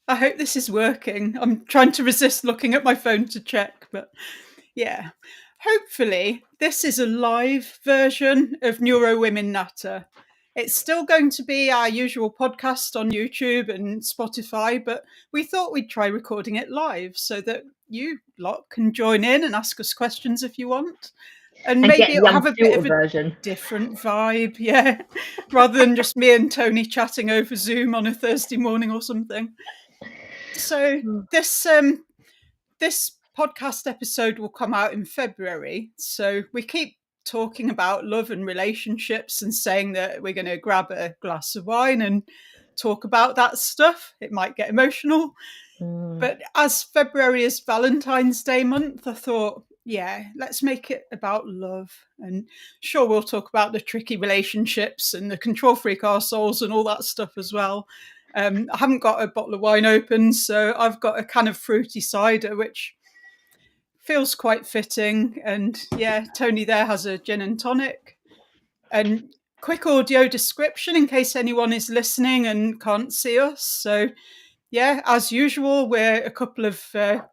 I hope this is working. I'm trying to resist looking at my phone to check, but yeah. Hopefully, this is a live version of NeuroWomen Natter. It's still going to be our usual podcast on YouTube and Spotify, but we thought we'd try recording it live so that you lot can join in and ask us questions if you want. And And get maybe the it'll have a bit of unfiltered a version. different vibe, yeah, rather than just me and Toni chatting over Zoom on a Thursday morning or something. So this podcast episode will come out in February. So we keep talking about love and relationships and saying that we're going to grab a glass of wine and talk about that stuff. It might get emotional. But as February is Valentine's Day month, I thought, yeah, let's make it about love. And sure, we'll talk about the tricky relationships and the control freak arseholes and all that stuff as well. I haven't got a bottle of wine open, so I've got a can of fruity cider, which feels quite fitting. And yeah, Toni there has a gin and tonic. And quick audio description in case anyone is listening and can't see us. So yeah, as usual, we're a couple of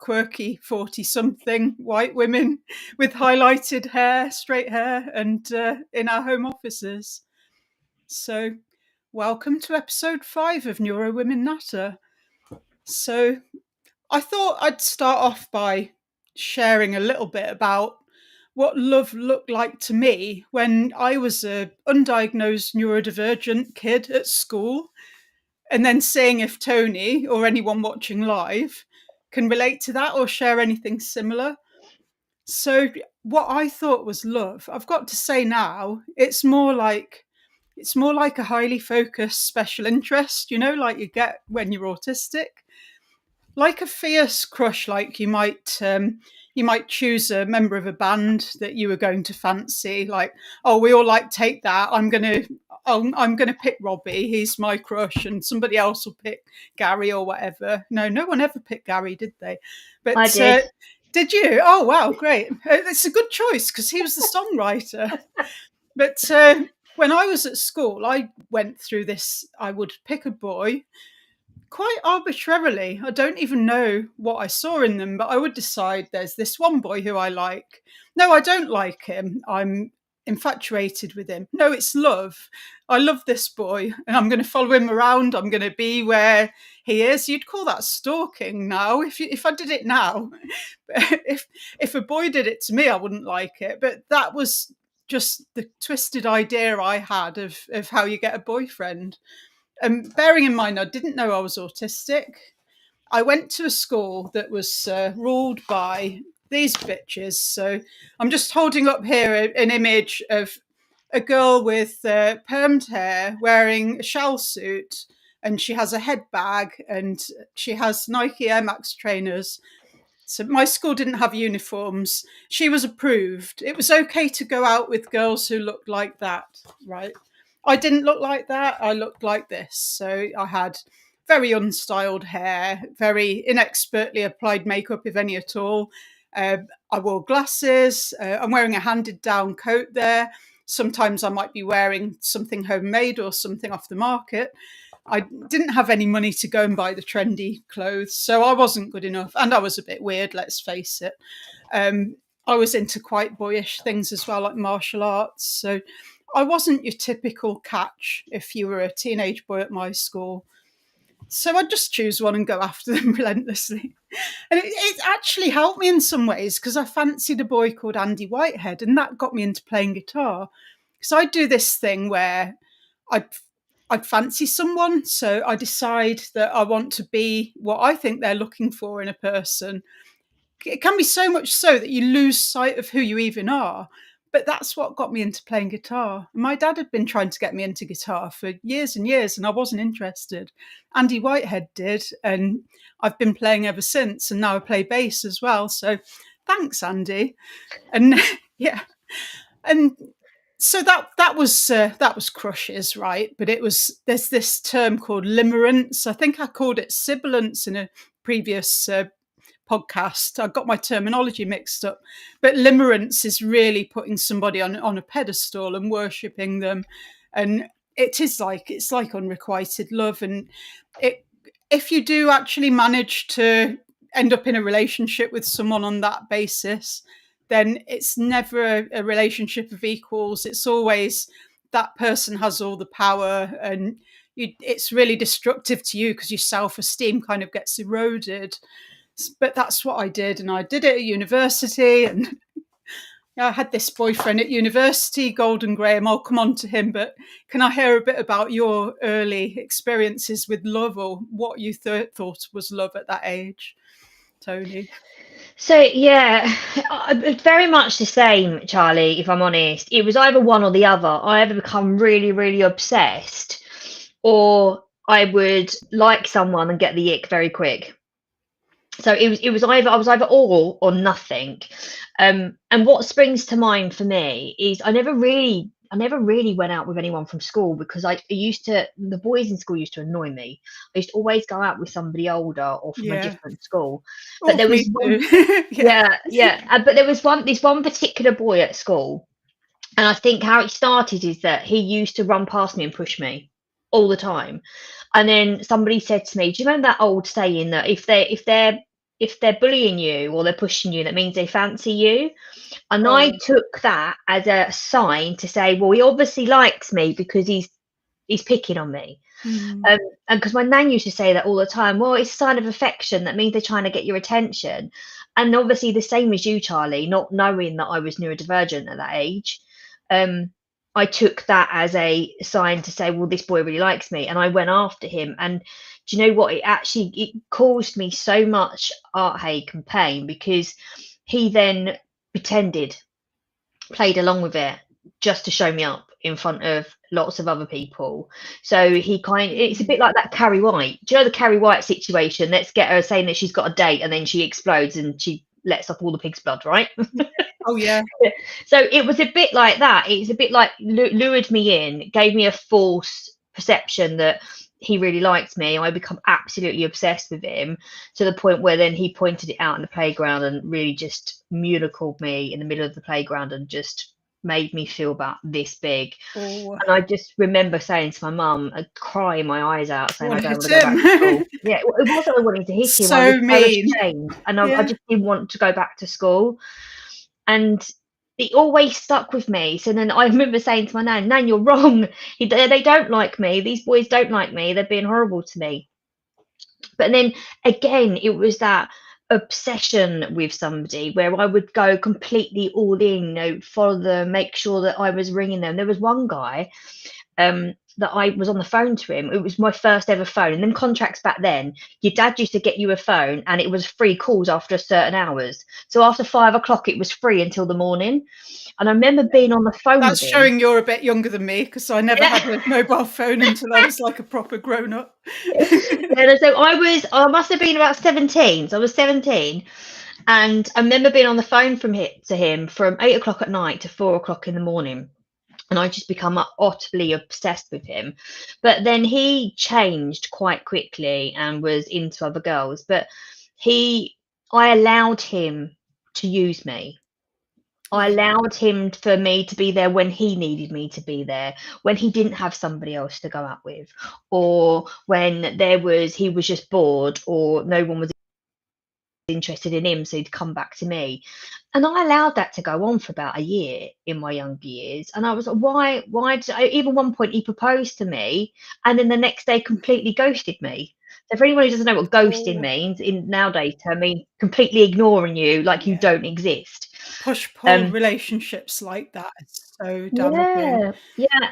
quirky 40-something white women with highlighted hair, straight hair, and in our home offices. So welcome to episode 5 of NeuroWomen Natter. So I thought I'd start off by sharing a little bit about what love looked like to me when I was an undiagnosed neurodivergent kid at school, and then seeing if Toni or anyone watching live can relate to that or share anything similar. So what I thought was love, I've got to say now, it's more like a highly focused special interest, like you get when you're autistic. Like a fierce crush, like you might choose a member of a band that you were going to fancy, like, oh, we all like Take That, I'm gonna pick Robbie, he's my crush, and somebody else will pick Gary or whatever. No one ever picked Gary, did they? But I did. did you? Oh wow, great. It's a good choice because he was the songwriter. But when I was at school, I went through this. I would pick a boy quite arbitrarily. I don't even know what I saw in them, but I would decide there's this one boy who I like. No, I don't like him. I'm infatuated with him. No, it's love. I love this boy and I'm going to follow him around. I'm going to be where he is. You'd call that stalking now if I did it now. if a boy did it to me, I wouldn't like it. But that was just the twisted idea I had of how you get a boyfriend. And bearing in mind, I didn't know I was autistic. I went to a school that was ruled by these bitches. So I'm just holding up here an image of a girl with permed hair wearing a shell suit, and she has a head bag and she has Nike Air Max trainers. So my school didn't have uniforms. She was approved. It was okay to go out with girls who looked like that, right? I didn't look like that. I looked like this. So I had very unstyled hair, very inexpertly applied makeup, if any at all. I wore glasses. I'm wearing a handed down coat there. Sometimes I might be wearing something homemade or something off the market. I didn't have any money to go and buy the trendy clothes, so I wasn't good enough. And I was a bit weird, let's face it. I was into quite boyish things as well, like martial arts. So I wasn't your typical catch if you were a teenage boy at my school. So I'd just choose one and go after them relentlessly. And it actually helped me in some ways because I fancied a boy called Andy Whitehead, and that got me into playing guitar. Because I do this thing where I'd fancy someone, so I decide that I want to be what I think they're looking for in a person. It can be so much so that you lose sight of who you even are. But that's what got me into playing guitar. My dad had been trying to get me into guitar for years and years, and I wasn't interested. Andy Whitehead did, and I've been playing ever since, and now I play bass as well. So thanks, Andy. And yeah, and so that was crushes, right? But there's this term called limerence. I think I called it sibilance in a previous podcast. I got my terminology mixed up, but limerence is really putting somebody on a pedestal and worshipping them, and it's like unrequited love, and if you do actually manage to end up in a relationship with someone on that basis, then it's never a relationship of equals. It's always that person has all the power, and it's really destructive to you because your self-esteem kind of gets eroded. But that's what I did, and I did it at university, and I had this boyfriend at university, Golden Graham. I'll come on to him, but can I hear a bit about your early experiences with love, or what you thought was love at that age, Toni? So yeah, very much the same, Charlie. If I'm honest, it was either one or the other. I either become really, really obsessed, or I would like someone and get the ick very quick. So it was either I was either all or nothing. And what springs to mind for me is I never really went out with anyone from school because I used to the boys in school used to annoy me. I used to always go out with somebody older or from a Yeah. different school. But Oh, there was me one, too. Yeah. yeah, yeah. But there was this one particular boy at school, and I think how it started is that he used to run past me and push me all the time. And then somebody said to me, "Do you remember that old saying that if they're bullying you or they're pushing you, that means they fancy you?" And I Oh. took that as a sign to say, well, he obviously likes me because he's picking on me. Mm. And because my nan used to say that all the time, well, it's a sign of affection. That means they're trying to get your attention. And obviously, the same as you, Charlie, not knowing that I was neurodivergent at that age, um, I took that as a sign to say, well, this boy really likes me. And I went after him. And do you know what? It caused me so much heartache and pain because he then pretended, played along with it just to show me up in front of lots of other people. So it's a bit like that Carrie White. Do you know the Carrie White situation? Let's get her saying that she's got a date and then she explodes and she lets off all the pig's blood, right? Oh, yeah. So it was a bit like that. It's a bit like lured me in, gave me a false perception that he really liked me. I become absolutely obsessed with him to the point where then he pointed it out in the playground and really just called me in the middle of the playground and just made me feel about this big. Oh, And I just remember saying to my mum, crying my eyes out, I saying, want I to don't hit want to go back to him. school. Yeah, it wasn't I wanted to hit him. I was So so mean. ashamed, and I Yeah. just didn't want to go back to school. And it always stuck with me. So then I remember saying to my nan, Nan, you're wrong. They don't like me. These boys don't like me. They're being horrible to me. But then again, it was that obsession with somebody where I would go completely all in, follow them, make sure that I was ringing them. There was one guy that I was on the phone to him. It was my first ever phone. And them contracts back then, your dad used to get you a phone and it was free calls after certain hours. So after 5 o'clock, it was free until the morning. And I remember being on the phone with That's him. showing you're a bit younger than me, because I never Yeah. had a mobile phone until I was like a proper grown up. Yeah, so I must have been about 17. So I was 17. And I remember being on the phone to him from 8 o'clock at night to 4 o'clock in the morning. And I just become utterly obsessed with him. But then he changed quite quickly and was into other girls. But I allowed him to use me. I Yeah. allowed him for me to be there when he needed me to be there, when he didn't have somebody else to go out with, or when he was just bored, or no one was interested in him, so he'd come back to me. And I allowed that to go on for about a year in my younger years. And I was like, why did even one point he proposed to me and then the next day completely ghosted me. So for anyone who doesn't know what ghosting Oh, means in nowadays term, means completely ignoring you like you yeah. don't exist. Push-pull Um, relationships like that is so damaging. yeah, yeah,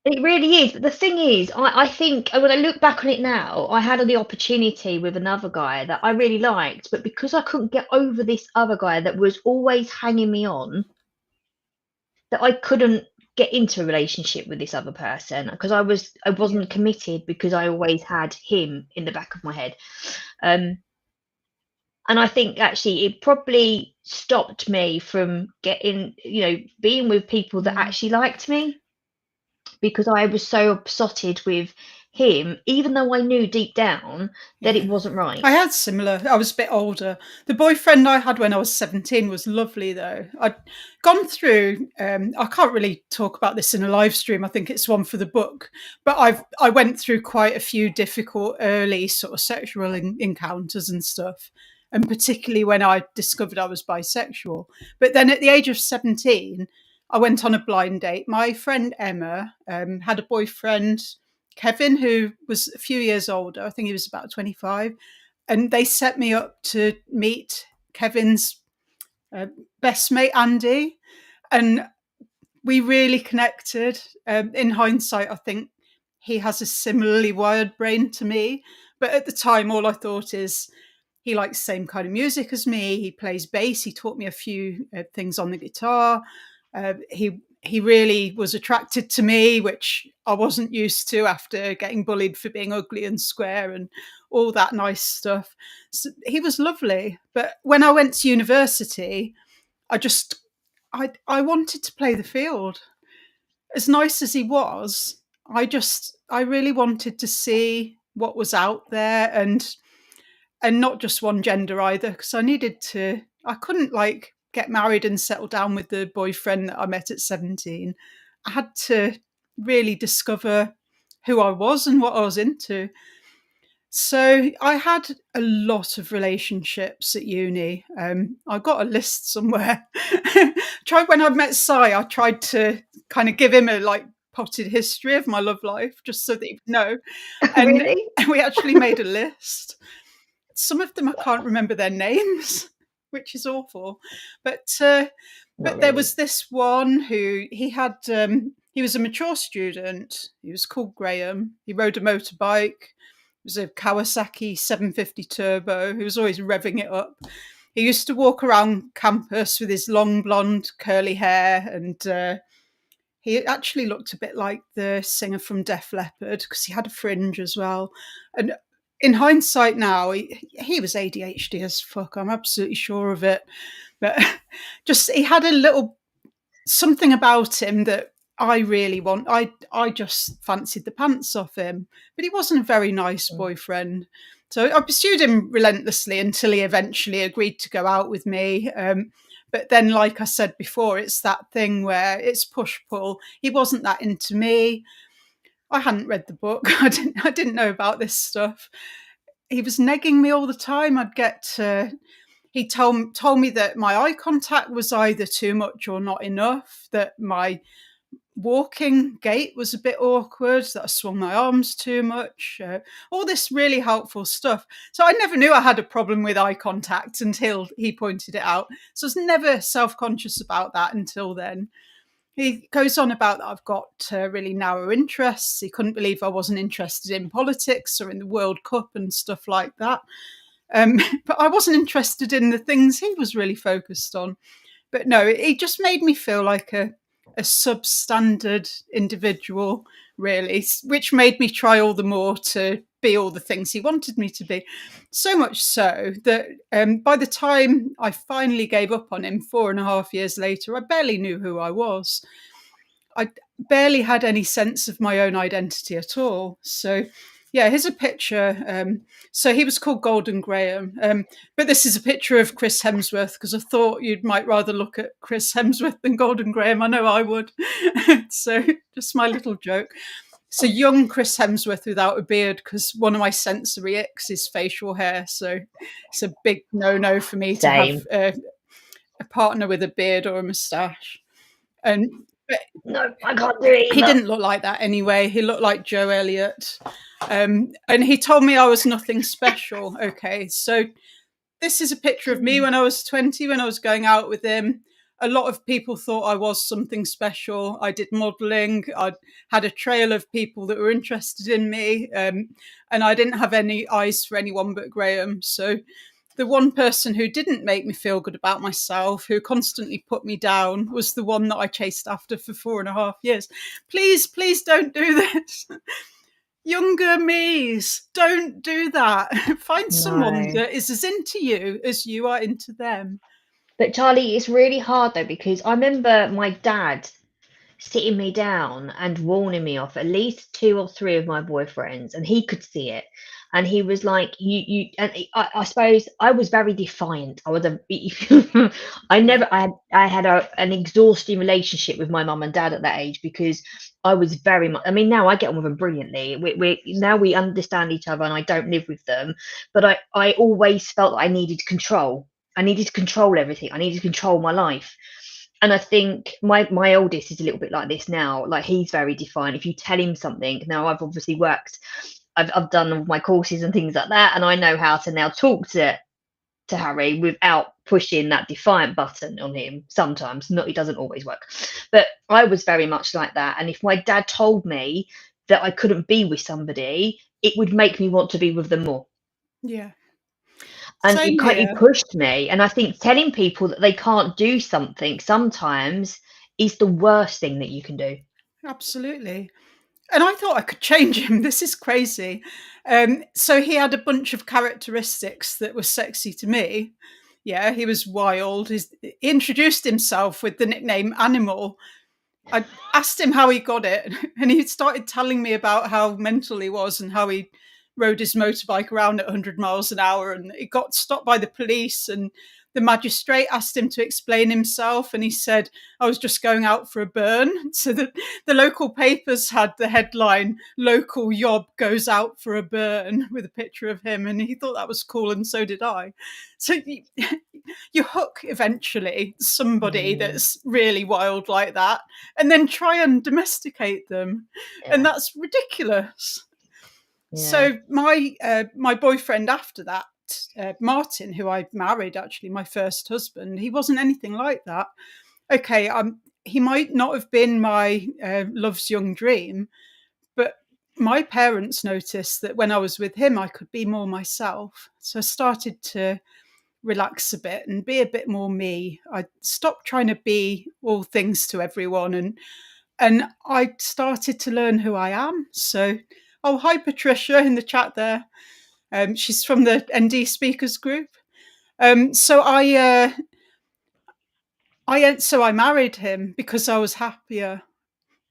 it really is. But the thing is, I think when I look back on it now, I had the opportunity with another guy that I really liked, but because I couldn't get over this other guy that was always hanging me on, that I couldn't get into a relationship with this other person because I Yeah. wasn't committed because I always had him in the back of my head. Um, and I think actually it probably stopped me from being with people that Mm. actually liked me because I was so besotted with him, even though I knew deep down that it wasn't right. I had similar. I was a bit older. The boyfriend I had when I was 17 was lovely, though. I'd gone through. I can't really talk about this in a live stream. I think it's one for the book. But I went through quite a few difficult early sort of sexual encounters and stuff, and particularly when I discovered I was bisexual. But then at the age of 17, I went on a blind date. My friend Emma had a boyfriend, Kevin, who was a few years older. I think he was about 25, and they set me up to meet Kevin's best mate, Andy, and we really connected. In hindsight, I think he has a similarly wired brain to me, but at the time, all I thought is he likes the same kind of music as me. He plays bass. He taught me a few things on the guitar. He really was attracted to me, which I wasn't used to after getting bullied for being ugly and square and all that nice stuff. So he was lovely. But when I went to university, I wanted to play the field. As nice as he was, I really wanted to see what was out there, and not just one gender either, because I couldn't like get married and settle down with the boyfriend that I met at 17. I had to really discover who I was and what I was into. So I had a lot of relationships at uni. I've got a list somewhere. When I met Si, I tried to kind of give him a like potted history of my love life, just so that he'd know. And Really? we actually made a list. Some of them I can't remember their names, which is awful. But there Really. was this one who he was a mature student. He was called Graham. He rode a motorbike. It was a Kawasaki 750 Turbo. He was always revving it up. He used to walk around campus with his long blonde curly hair, and he actually looked a bit like the singer from Def Leppard because he had a fringe as well. And in hindsight now, he was ADHD as fuck. I'm absolutely sure of it. But just he had a little something about him that I really want. I just fancied the pants off him, but he wasn't a very nice boyfriend. So I pursued him relentlessly until he eventually agreed to go out with me. But then, like I said before, it's that thing where it's push pull. He wasn't that into me. I hadn't read the book. I didn't know about this stuff. He was negging me all the time. He told me that my eye contact was either too much or not enough, that my walking gait was a bit awkward, that I swung my arms too much, all this really helpful stuff. So I never knew I had a problem with eye contact until he pointed it out. So I was never self-conscious about that until then. He goes on about that I've got really narrow interests. He couldn't believe I wasn't interested in politics or in the World Cup and stuff like that. But I wasn't interested in the things he was really focused on. But no, it just made me feel like a substandard individual, really, which made me try all the more to be all the things he wanted me to be. So much so that by the time I finally gave up on him 4.5 years later, I barely knew who I was. I barely had any sense of my own identity at all. So yeah, here's a picture. So he was called Golden Graham, but this is a picture of Chris Hemsworth because I thought you might rather look at Chris Hemsworth than Golden Graham. I know I would. So just my little joke. It's a young Chris Hemsworth without a beard because one of my sensory icks is facial hair. So it's a big no-no for me to have a partner with a beard or a moustache. And no, I can't do it either. He didn't look like that anyway. He looked like Joe Elliott. And he told me I was nothing special. Okay, so this is a picture of me when I was 20, when I was going out with him. A lot of people thought I was something special. I did modelling. I had a trail of people that were interested in me. And I didn't have any eyes for anyone but Graham. So the one person who didn't make me feel good about myself, who constantly put me down, was the one that I chased after for 4.5 years. Please don't do this. Younger me's, don't do that. Find someone that is as into you as you are into them. But Charlie, it's really hard though, because I remember my dad sitting me down and warning me off at least 2 or 3 of my boyfriends, and he could see it. And he was like, you, and I suppose I was very defiant. I was a, Yeah. I had an exhausting relationship with my mum and dad at that age because I was very much, I mean, now I get on with them brilliantly. Now we understand each other and I don't live with them, but I always felt that I needed control. I needed to control everything. I needed to control my life. And I think my oldest is a little bit like this now. Like, he's very defiant. If you tell him something, now I've obviously worked, I've done all my courses and things like that, and I know how to now talk to Harry without pushing that defiant button on him. Sometimes, not, it doesn't always work, but I was very much like that. And if my dad told me that I couldn't be with somebody, it would make me want to be with them more. Yeah. And Same he here. pushed me. And I think telling people that they can't do something sometimes is the worst thing that you can do. Absolutely. And I thought I could change him. This is crazy. So he had a bunch of characteristics that were sexy to me. Yeah, he was wild. He introduced himself with the nickname Animal. I asked him how he got it, and he started telling me about how mental he was and how he rode his motorbike around at 100 miles an hour, and he got stopped by the police, and the magistrate asked him to explain himself, and he said, I was just going out for a burn. So the local papers had the headline, Local Yob Goes Out for a Burn, with a picture of him, and he thought that was cool, and so did I. So you hook eventually somebody Mm, that's really wild like that, and then try and domesticate them, and yeah, that's ridiculous. yeah. So my boyfriend after that, Martin, who I married, actually my first husband, he wasn't anything like that. Okay, he might not have been my love's young dream, but my parents noticed that when I was with him, I could be more myself. So I started to relax a bit and be a bit more me. I stopped trying to be all things to everyone, and I started to learn who I am. So, oh, hi Patricia in the chat there. She's from the ND speakers group. So I married him because I was happier.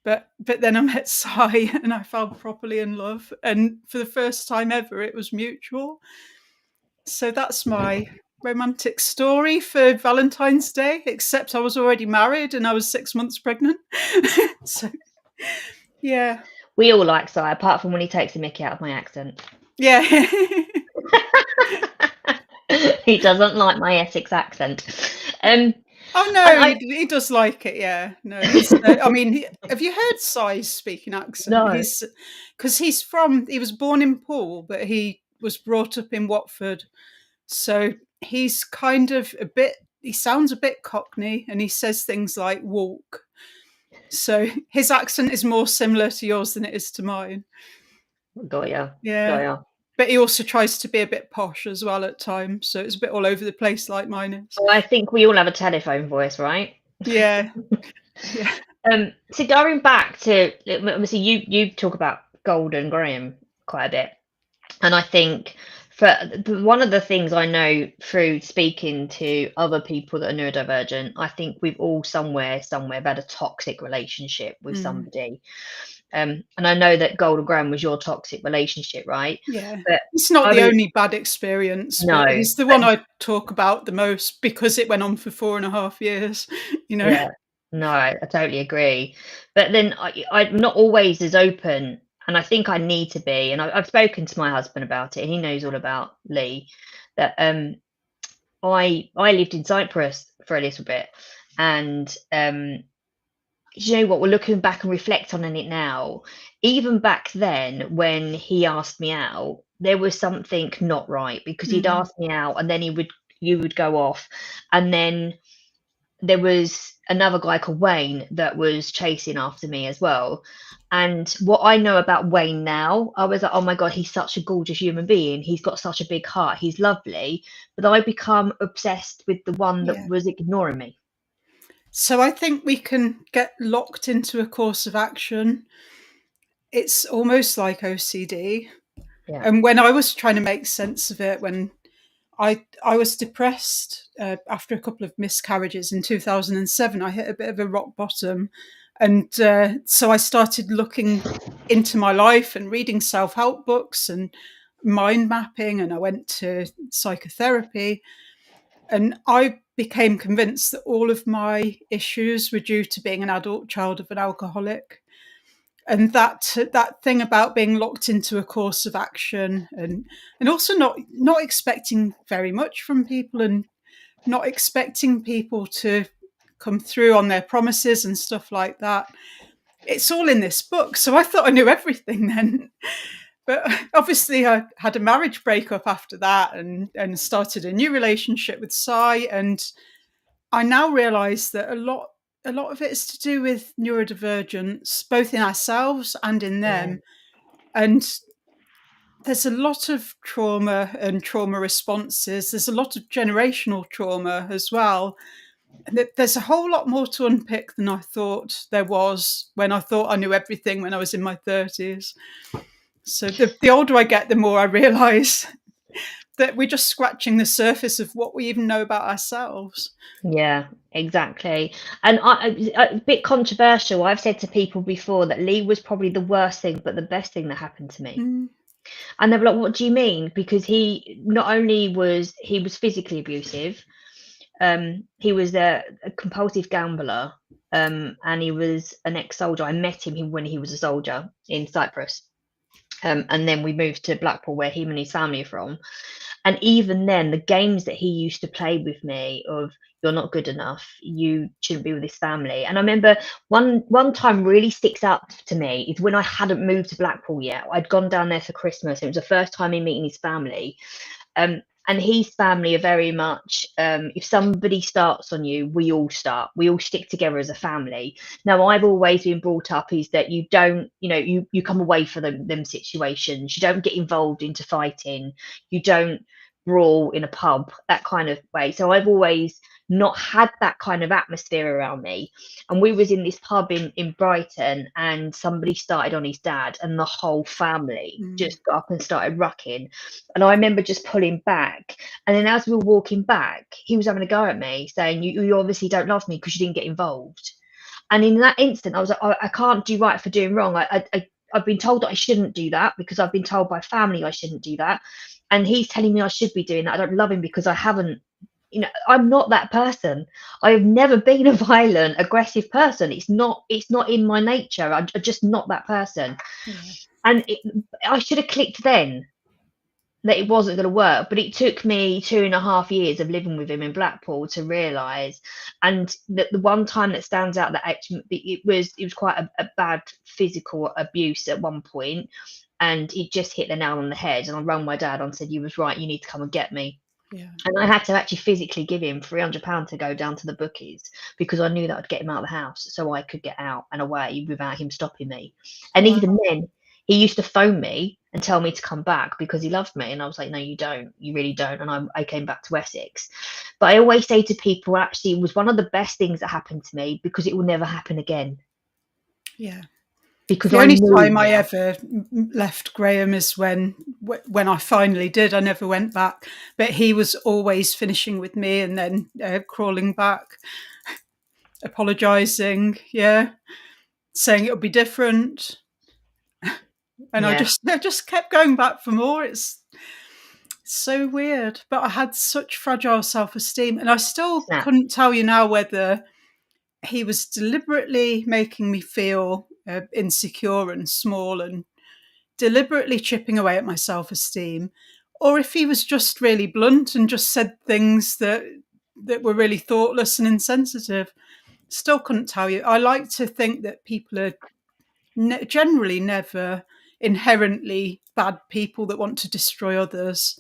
But then I met Sai and I fell properly in love, and for the first time ever, it was mutual. So that's my romantic story for Valentine's Day, except I was already married and I was 6 months pregnant. So, yeah. We all like Si, apart from when he takes the mickey out of my accent. Yeah. He doesn't like my Essex accent. Um, Oh and no, I he does like it. Yeah, no, he's. I mean, have you heard Sai's speaking accent? no, He's because he was born in Poole, but he was brought up in Watford, so he's kind of a bit. He sounds a bit Cockney, and he says things like "walk." So his accent is more similar to yours than it is to mine. got ya, got Yeah, ya. but he also tries to be a bit posh as well at times, so it's a bit all over the place like mine is. Well, I think we all have a telephone voice, right? Yeah, yeah. So going back to, obviously you talk about Golden Graham quite a bit, and I think for one of the things I know through speaking to other people that are neurodivergent, I think we've all somewhere had a toxic relationship with Mm. somebody. And I know that Golden Graham was your toxic relationship, right? Yeah. But It's not I the was only bad experience, no, but he's the but one I talk about the most because it went on for 4.5 years, you know? yeah, no, I totally agree. But then I'm not always as open, and I think I need to be. And I've spoken to my husband about it, and he knows all about Lee. That I lived in Cyprus for a little bit, and you know what? We're looking back and reflect on it now. Even back then, when he asked me out, there was something not right because he'd Mm, ask me out, and then you would go off, and then there was another guy called Wayne that was chasing after me as well. And what I know about Wayne now, I was like, oh my God, he's such a gorgeous human being. He's got such a big heart. He's lovely. But I become obsessed with the one that yeah. was ignoring me. So I think we can get locked into a course of action. It's almost like OCD. Yeah. And when I was trying to make sense of it, when I was depressed after a couple of miscarriages in 2007, I hit a bit of a rock bottom. And so I started looking into my life and reading self-help books and mind mapping, and I went to psychotherapy. And I became convinced that all of my issues were due to being an adult child of an alcoholic. And that thing about being locked into a course of action, and also not expecting very much from people, and not expecting people to come through on their promises and stuff like that. It's all in this book. So I thought I knew everything then. But obviously I had a marriage breakup after that, and started a new relationship with Si. And I now realize that a lot of it is to do with neurodivergence, both in ourselves and in them. And there's a lot of trauma and trauma responses. There's a lot of generational trauma as well. And there's a whole lot more to unpick than I thought there was when I thought I knew everything when I was in my 30s. So the older I get, the more I realize that we're just scratching the surface of what we even know about ourselves. Yeah, exactly. And a bit controversial. I've said to people before that Lee was probably the worst thing, but the best thing that happened to me. Mm. And they were like, "What do you mean?" Because he not only was physically abusive, he was a compulsive gambler, and he was an ex-soldier. I met him when he was a soldier in Cyprus. And then we moved to Blackpool, where him and his family are from. And even then, the games that he used to play with me of "you're not good enough, you shouldn't be with this family." And I remember one time really sticks out to me is when I hadn't moved to Blackpool yet. I'd gone down there for Christmas. It was the first time me meeting his family. And his family are very much, if somebody starts on you, we all start. We all stick together as a family. Now, I've always been brought up is that you don't, you come away from them situations. You don't get involved into fighting. You don't brawl in a pub, that kind of way. So I've always not had that kind of atmosphere around me. And we was in this pub in Brighton, and somebody started on his dad, and the whole family just got up and started rucking. And I remember just pulling back. And then as we were walking back, he was having a go at me, saying, you obviously don't love me because you didn't get involved. And in that instant, I was like, I can't do right for doing wrong. I've been told that I shouldn't do that because I've been told by family I shouldn't do that. And he's telling me I should be doing that. I don't love him because I haven't. I'm not that person. I've never been a violent, aggressive person. It's not in my nature. I'm just not that person. Yeah. And I should have clicked then that it wasn't going to work. But it took me 2.5 years of living with him in Blackpool to realise. And the one time that stands out, that actually it was quite a bad physical abuse at one point, and it just hit the nail on the head. And I rang my dad and said, "You was right. You need to come and get me." Yeah. And I had to actually physically give him £300 to go down to the bookies because I knew that I'd get him out of the house so I could get out and away without him stopping me. And Wow. even then, he used to phone me and tell me to come back because he loved me. And I was like, "No, you don't. You really don't." And I came back to Essex. But I always say to people, actually, it was one of the best things that happened to me because it will never happen again. Yeah. Because The I only knew time I now. ever left Graham is when I finally did. I never went back, but he was always finishing with me and then crawling back, apologising, saying it'll be different, and I just kept going back for more. It's so weird, but I had such fragile self-esteem, and I still Snap. couldn't tell you now whether he was deliberately making me feel insecure and small and deliberately chipping away at my self-esteem, or if he was just really blunt and just said things that were really thoughtless and insensitive. Still couldn't tell you. I like to think that people are generally never inherently bad people that want to destroy others.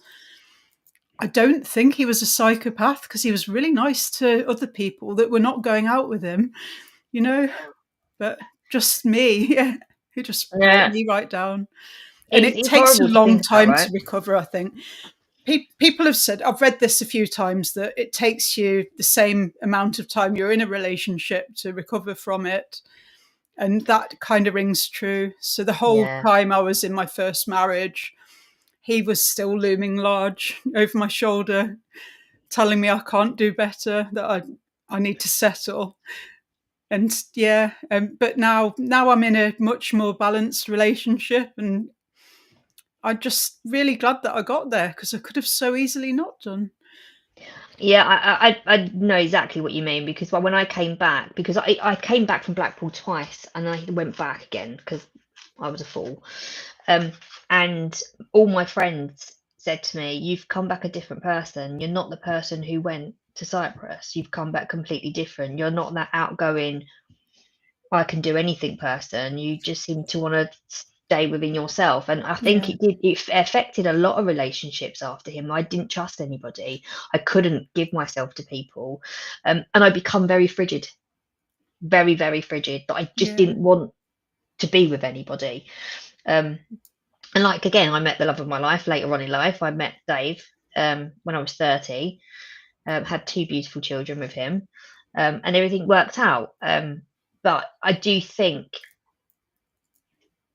I don't think he was a psychopath because he was really nice to other people that were not going out with him, but just me, he just brought Yeah. me right down. And it It's takes a horrible to long think about, time right? to recover, I think. People have said, I've read this a few times, that it takes you the same amount of time you're in a relationship to recover from it. And that kind of rings true. So the whole Yeah. time I was in my first marriage, he was still looming large over my shoulder, telling me I can't do better, that I need to settle. And yeah, but now I'm in a much more balanced relationship, and I'm just really glad that I got there, because I could have so easily not done. Yeah, I know exactly what you mean, because when I came back, because I came back from Blackpool twice and I went back again because I was a fool. Um, and all my friends said to me, "You've come back a different person. You're not the person who went to Cyprus. You've come back completely different. You're not that outgoing, I can do anything person. You just seem to want to stay within yourself." And I think Yeah, it affected a lot of relationships after him. I didn't trust anybody. I couldn't give myself to people. And I become very frigid, very, very frigid, that I just yeah, didn't want to be with anybody. Um, and like, again, I met the love of my life later on in life. I met Dave when I was 30, had two beautiful children with him, and everything worked out. But I do think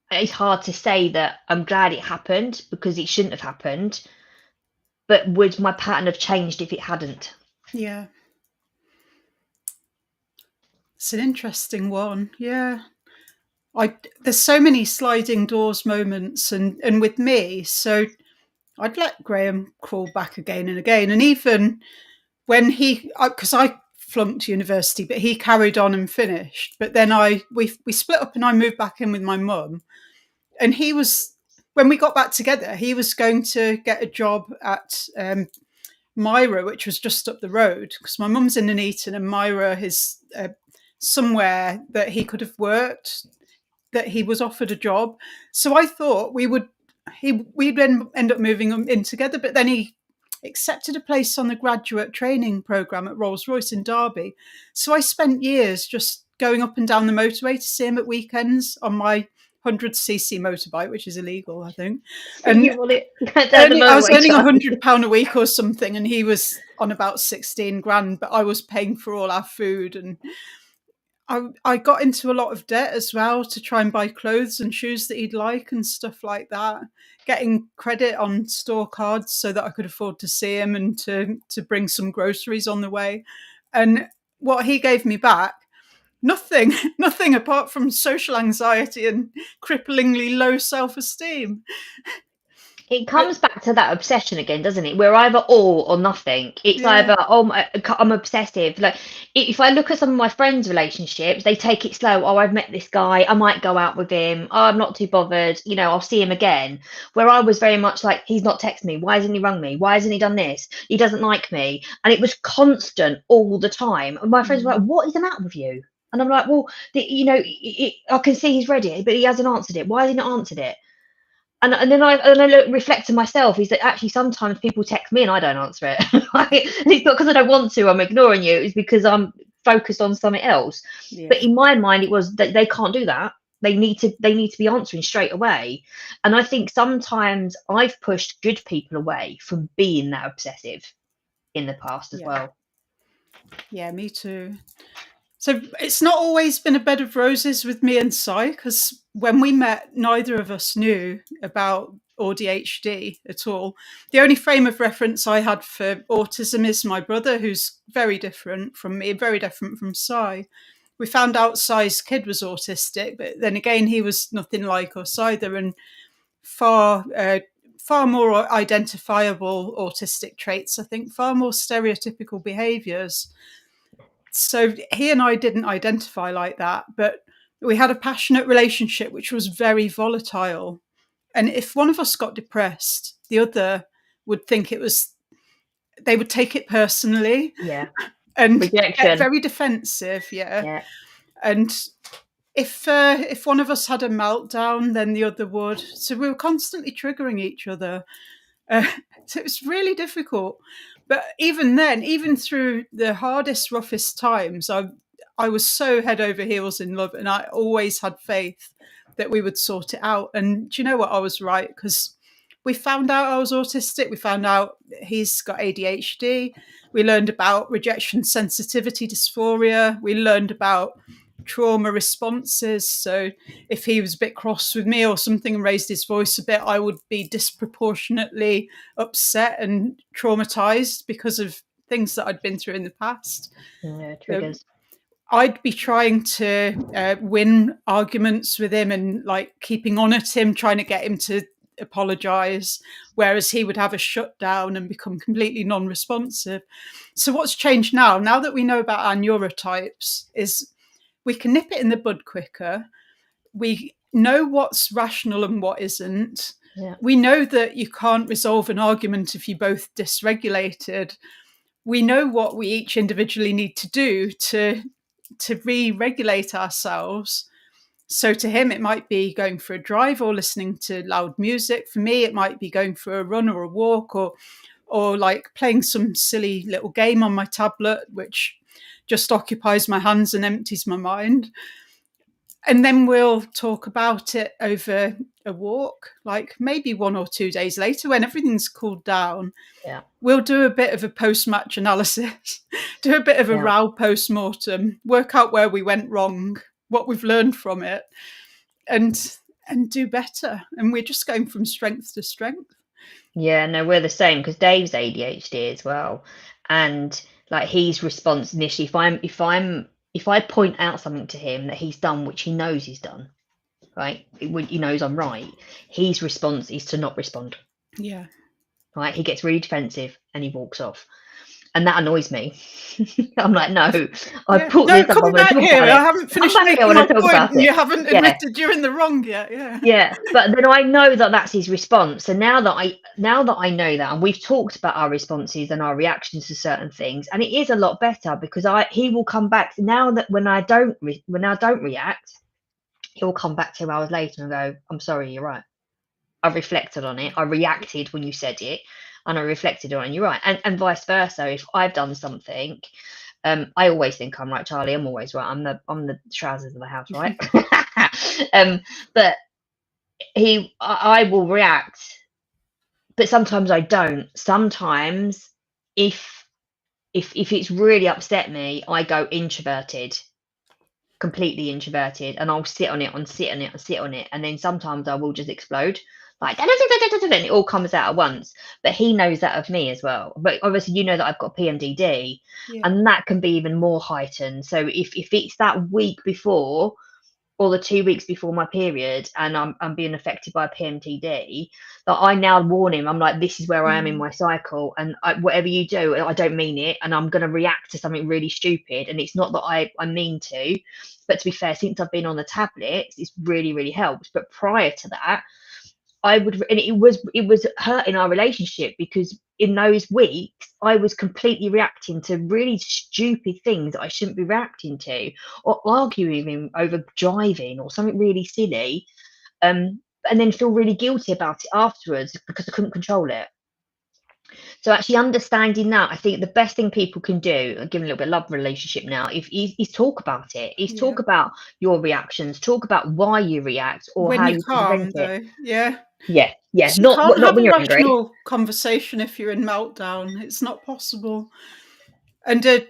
it's hard to say that I'm glad it happened, because it shouldn't have happened. But would my pattern have changed if it hadn't? yeah. It's an interesting one. Yeah. There's so many sliding doors moments, and with me, so I'd let Graham crawl back again and again, and even when because I flunked university, but he carried on and finished. But then we split up, and I moved back in with my mum, and he was, when we got back together, he was going to get a job at Myra, which was just up the road, because my mum's in Nuneaton and Myra is somewhere that he could have worked, that he was offered a job. So I thought we'd end up moving in together, but then he accepted a place on the graduate training programme at Rolls-Royce in Derby. So I spent years just going up and down the motorway to see him at weekends on my 100cc motorbike, which is illegal, I think. So And you want it down the I was motorway, earning Charlie? £100 a week or something, and he was on about 16 grand, but I was paying for all our food, and I got into a lot of debt as well to try and buy clothes and shoes that he'd like and stuff like that. Getting credit on store cards so that I could afford to see him and to bring some groceries on the way. And what he gave me back, nothing, nothing apart from social anxiety and cripplingly low self-esteem. It But comes back to that obsession again, doesn't it? We're either all or nothing. It's yeah, either, I'm obsessive. Like, if I look at some of my friends' relationships, they take it slow. Oh, I've met this guy. I might go out with him. Oh, I'm not too bothered. I'll see him again. Where I was very much like, he's not texted me. Why hasn't he rung me? Why hasn't he done this? He doesn't like me. And it was constant all the time. And my friends were like, what is the matter with you? And I'm like, well, I can see he's read it, but he hasn't answered it. Why has he not answered it? And then I reflect to myself, is that actually sometimes people text me and I don't answer it. And it's not because I don't want to, I'm ignoring you, it's because I'm focused on something else. But yeah, in my mind, it was that they can't do that. They need to be answering straight away. And I think sometimes I've pushed good people away from being that obsessive in the past as yeah, well. yeah, me too. So it's not always been a bed of roses with me and Si, because when we met, neither of us knew about ADHD at all. The only frame of reference I had for autism is my brother, who's very different from me, very different from Si. We found out Si's kid was autistic, but then again, he was nothing like us either, and far far more identifiable autistic traits, I think, far more stereotypical behaviours. So he and I didn't identify like that, but we had a passionate relationship which was very volatile. And if one of us got depressed, the other would think they would take it personally Yeah. and get Rejection. very defensive. Yeah. Yeah. And if one of us had a meltdown, then the other would. So we were constantly triggering each other. Uh, so it was really difficult. But even then, even through the hardest, roughest times, I was so head over heels in love, and I always had faith that we would sort it out. And do you know what? I was right, because we found out I was autistic. We found out he's got ADHD. We learned about rejection sensitivity dysphoria. We learned about trauma responses. So if he was a bit cross with me or something and raised his voice a bit, I would be disproportionately upset and traumatized because of things that I'd been through in the past. Yeah, So triggers. I'd be trying to win arguments with him and like keeping on at him, trying to get him to apologize, whereas he would have a shutdown and become completely non-responsive. So what's changed now that we know about our neurotypes, is we can nip it in the bud quicker. We know what's rational and what isn't. Yeah. We know that you can't resolve an argument if you're both dysregulated. We know what we each individually need to do to re-regulate ourselves. So to him, it might be going for a drive or listening to loud music. For me, it might be going for a run or a walk, or like playing some silly little game on my tablet, which just occupies my hands and empties my mind. And then we'll talk about it over a walk, like maybe 1 or 2 days later when everything's cooled down. Yeah. We'll do a bit of a post-match analysis, do a bit of a row post-mortem, work out where we went wrong, what we've learned from it, and do better. And we're just going from strength to strength. Yeah, no, we're the same, because Dave's ADHD as well, and like his response initially, if I point out something to him that he's done, which he knows he's done, right, he knows I'm right, his response is to not respond. Yeah. Right, he gets really defensive and he walks off, and that annoys me. I'm like, no, I've put no, this up. come back here. I haven't finished making my point, and you haven't admitted you're in the wrong yet. Yeah, but then I know that that's his response. So now that I know that, and we've talked about our responses and our reactions to certain things, and it is a lot better, because he will come back now that when I don't react, he'll come back 2 hours later and go, I'm sorry, you're right. I reflected on it. I reacted when you said it, and I reflected on it, and you're right. And vice versa. If I've done something, I always think I'm right, Charlie. I'm always right. I'm the trousers of the house, right? But I will react, but sometimes I don't. Sometimes if it's really upset me, I go introverted, completely introverted, and I'll sit on it, and then sometimes I will just explode, like, and it all comes out at once. But he knows that of me as well. But obviously, you know that I've got PMDD, and that can be even more heightened. So if it's that week before, or the 2 weeks before my period, and I'm being affected by PMDD, that I now warn him. I'm like, this is where I am in my cycle, and whatever you do, I don't mean it, and I'm going to react to something really stupid. And it's not that I mean to, but to be fair, since I've been on the tablets, it's really, really helped. But prior to that, and it was hurting our relationship, because in those weeks I was completely reacting to really stupid things that I shouldn't be reacting to, or arguing with him over driving or something really silly, and then feel really guilty about it afterwards because I couldn't control it. So actually understanding that, I think the best thing people can do, giving a little bit of love relationship now, is talk about it. Talk about your reactions, talk about why you react, or when how you're you calm, prevent it. though. Yeah. So Not you can't have when a you're angry. rational conversation if you're in meltdown. It's not possible. And a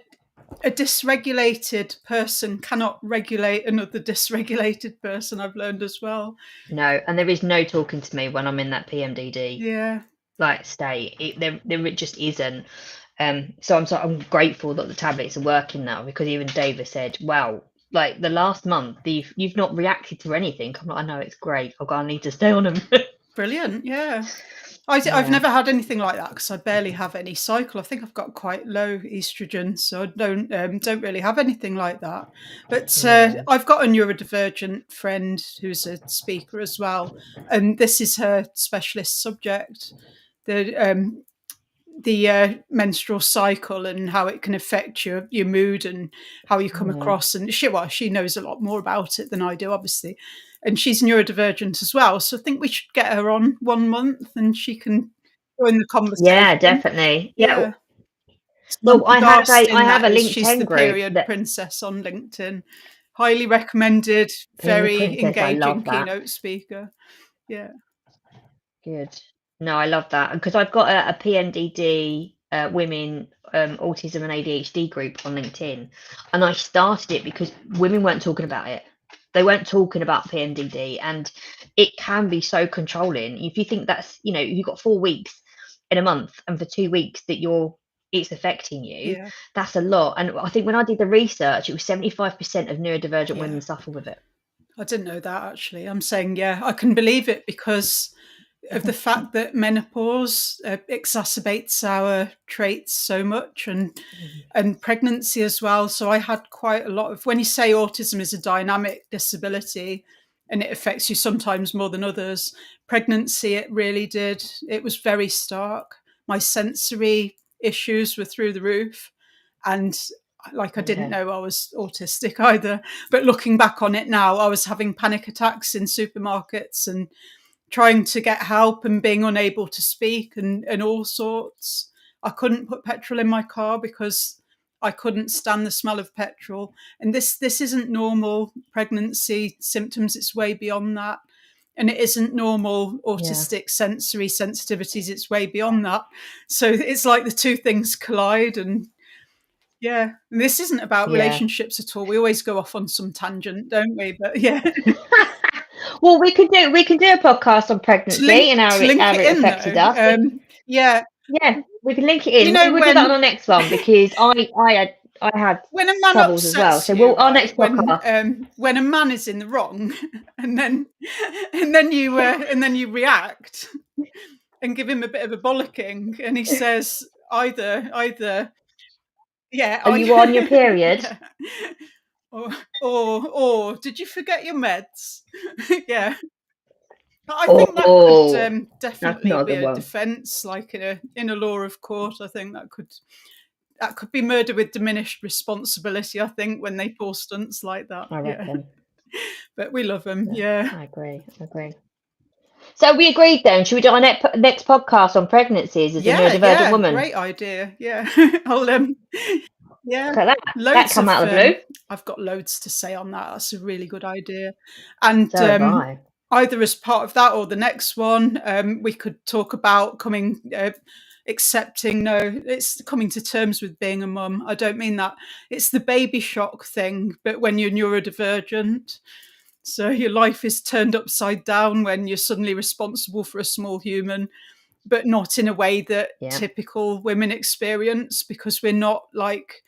dysregulated person cannot regulate another dysregulated person, I've learned as well. No, and there is no talking to me when I'm in that PMDD Yeah. like state. There just isn't. So I'm grateful that the tablets are working now, because even David said, wow, like the last month you've not reacted to anything. I'm like, I know, it's great. I need to stay on them. Brilliant. Yeah. I've never had anything like that, because I barely have any cycle. I think I've got quite low estrogen, so I don't really have anything like that. But I've got a neurodivergent friend who's a speaker as well, and this is her specialist subject: the menstrual cycle and how it can affect your mood and how you come across. And she knows a lot more about it than I do, obviously. And she's neurodivergent as well. So I think we should get her on 1 month and she can join the conversation. Yeah, definitely. Yeah. Well, I have a LinkedIn she's the group, period princess on LinkedIn. Highly recommended. Very princess, engaging keynote speaker. Yeah. Good. No, I love that, because I've got a PMDD women autism and ADHD group on LinkedIn, and I started it because women weren't talking about it. They weren't talking about PMDD, and it can be so controlling. If you think that's, you've got 4 weeks in a month, and for 2 weeks that you're it's affecting you, Yeah. that's a lot. And I think when I did the research, it was 75% of neurodivergent Yeah. women suffer with it. I didn't know that, actually. I'm saying, yeah, I can believe it because of the fact that menopause exacerbates our traits so much, and pregnancy as well. So I had quite a lot of, when you say autism is a dynamic disability and it affects you sometimes more than others, pregnancy, it really did. It was very stark. My sensory issues were through the roof. And like, I didn't know I was autistic either. But looking back on it now, I was having panic attacks in supermarkets and trying to get help and being unable to speak and all sorts. I couldn't put petrol in my car because I couldn't stand the smell of petrol. And this isn't normal pregnancy symptoms. It's way beyond that. And it isn't normal autistic sensory sensitivities. It's way beyond that. So it's like the two things collide. And yeah, and this isn't about relationships at all. We always go off on some tangent, don't we? But yeah. Well, we can do a podcast on pregnancy and how it in, affected though, us. Yeah, we can link it in. you know, We'll do that on our next one because I had when a man troubles as well. upsets So you, our right? next podcast. When a man is in the wrong, and then you react and give him a bit of a bollocking, and he says either, yeah, Are you on your period? yeah. Or did you forget your meds? Yeah. I think that could definitely be a defence, like in a law of court. I think that could be murder with diminished responsibility. I think when they pull stunts like that, I reckon. But we love them. Yeah, I agree. So we agreed then. Should we do our next podcast on pregnancies as a neurodivergent woman? Great idea. Yeah, I'll yeah. Look at that. That come out of the blue. I've got loads to say on that. That's a really good idea. And So have I. Either as part of that or the next one, we could talk about accepting, it's coming to terms with being a mum. I don't mean that. It's the baby shock thing, but when you're neurodivergent. So your life is turned upside down when you're suddenly responsible for a small human, but not in a way that typical women experience, because we're not like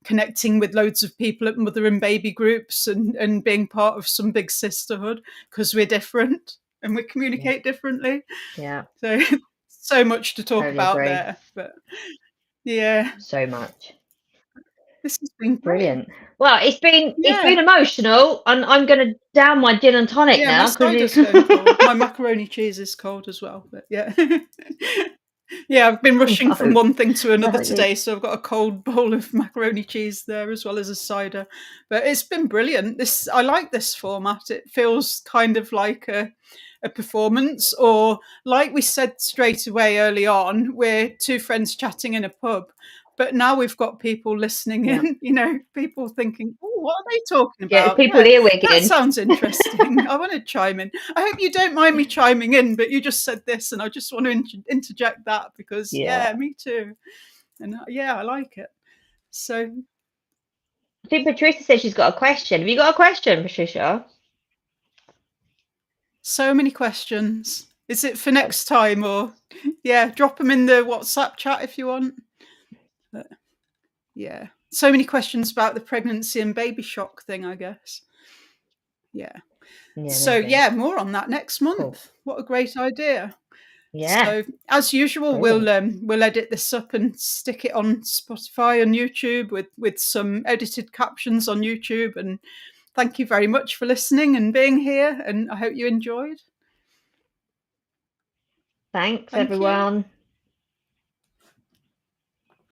connecting with loads of people at mother and baby groups and being part of some big sisterhood, because we're different and we communicate differently. Yeah. So much to talk about there. But yeah. So much. This has been brilliant. Well, it's been emotional, and I'm going to down my gin and tonic now. My cider's going cold. My macaroni cheese is cold as well. But yeah. Yeah, I've been rushing from one thing to another today, so I've got a cold bowl of macaroni cheese there as well as a cider. But it's been brilliant. I like this format. It feels kind of like a performance, or like we said straight away early on, we're two friends chatting in a pub. But now we've got people listening in, people thinking, oh, what are they talking about? Yeah, people earwigging. That sounds interesting. I want to chime in. I hope you don't mind me chiming in, but you just said this and I just want to interject that because, me too. And I like it. So I think Patricia said she's got a question. Have you got a question, Patricia? So many questions. Is it for next time or, drop them in the WhatsApp chat if you want. But, so many questions about the pregnancy and baby shock thing, I guess. So more on that next month. Cool. What a great idea. So as usual, we'll edit this up and stick it on Spotify and YouTube with some edited captions on YouTube. And thank you very much for listening and being here, and I hope you enjoyed. Thanks everyone.